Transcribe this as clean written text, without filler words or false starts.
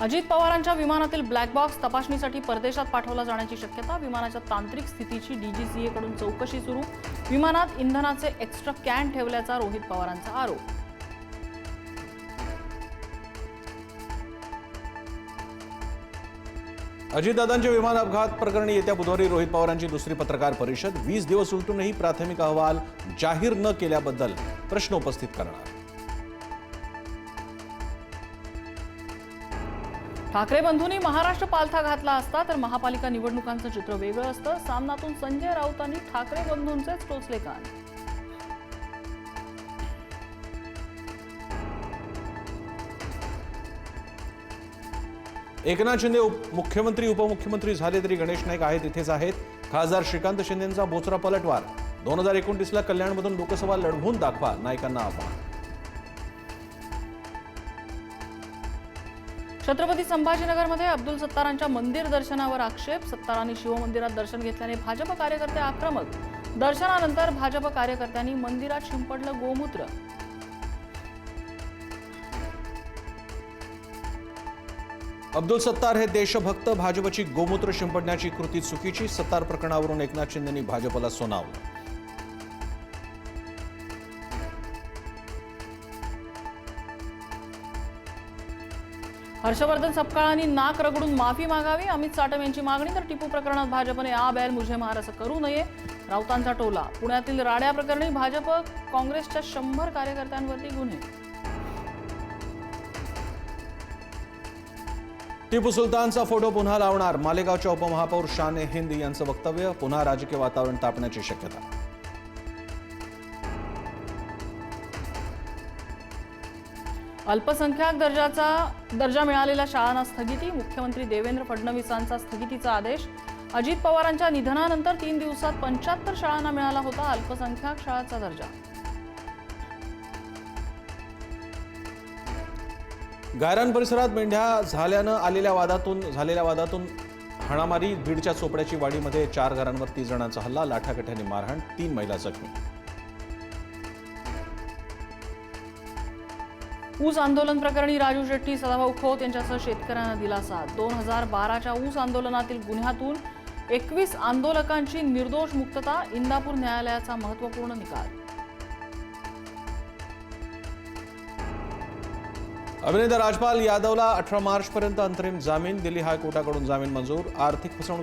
अजित पवारांच्या विमानातील black box तपासणीसाठी परदेशात पाठवला जाण्याची शक्यता। विमानाच्या तांत्रिक स्थितीची डीजीसीए कडून चौकशी सुरू। विमानात इंधनाचे एक्स्ट्रा कॅन ठेवल्याचा रोहित पवारांचा आरोप। अजितदादांच्या विमान अपघात प्रकरणी येत्या बुधवारी रोहित पवारांची दुसरी पत्रकार परिषद। 20 दिवस उलटूनही प्राथमिक अहवाल जाहीर न केल्याबद्दल प्रश्न उपस्थित करणार। ठाकरे बंधूंनी महाराष्ट्र पालथा घातला असता तर महापालिका निवडणुकांचं चित्र वेगळं असतं। सामनातून संजय राऊतांनी ठाकरे बंधूंचेच टोचले कान। एकनाथ शिंदे मुख्यमंत्री उपमुख्यमंत्री झाले तरी गणेश नाईक आहेत तिथेच आहेत। खासदार श्रीकांत शिंदेंचा बोचरा पलटवार। 2029ला कल्याणमधून लोकसभा लढवून दाखवा, नाईकांना आव्हान। छत्रपती संभाजीनगरमध्ये अब्दुल सत्तारांच्या मंदिर दर्शनावर आक्षेप। सत्तारांनी शिवमंदिरात दर्शन घेतल्याने भाजप कार्यकर्ते आक्रमक। दर्शनानंतर भाजप कार्यकर्त्यांनी मंदिरात शिंपडलं गोमूत्र। अब्दुल सत्तार हे देशभक्त, भाजपची गोमूत्र शिंपडण्याची कृती चुकीची। सत्तार प्रकरणावरून एकनाथ शिंदेंनी भाजपला सोनावलं। हर्षवर्धन सपकाळांनी नाक रगडून माफी मागावी। अमित साटम यांची मागणी। तर टिपू प्रकरणात भाजपने आ बैल मुझे मार असं करू नये, राऊतांचा टोला। पुण्यातील राड्या प्रकरणी भाजप काँग्रेसच्या 100 कार्यकर्त्यांवरती गुन्हे। टिपू सुलतानचा फोटो पुन्हा लावणार। मालेगावच्या उपमहापौर शाने हिंद यांचं वक्तव्य। पुन्हा राजकीय वातावरण तापण्याची शक्यता। अल्पसंख्याक दर्जा मिळालेल्या शाळांना स्थगिती। मुख्यमंत्री देवेंद्र फडणवीसांचा स्थगितीचा आदेश। अजित पवारांच्या निधनानंतर 3 दिवसात 75 शाळांना मिळाला होता अल्पसंख्याक शाळांचा दर्जा। गायरान परिसरात मेंढ्या झालेल्या वादातून हाणामारी। बीडच्या चोपड्याची वाडीमध्ये 4 घरांवर 30 जणांचा हल्ला। लाठाकाठ्याने मारहाण, 3 महिला जखमी। ऊस आंदोलन प्रकरणी राजू शेट्टी, सदाभाऊ खोत यांच्यासह शेतकऱ्यांना दिलासा। 2012च्या ऊस आंदोलनातील गुन्ह्यातून 21 आंदोलकांची निर्दोष मुक्तता। इंदापूर न्यायालयाचा महत्त्वपूर्ण निकाल। अभिनेता राजपाल यादवला 18 मार्चपर्यंत अंतरिम जामीन। दिल्ली हायकोर्टाकडून जामीन मंजूर। आर्थिक फसवणूक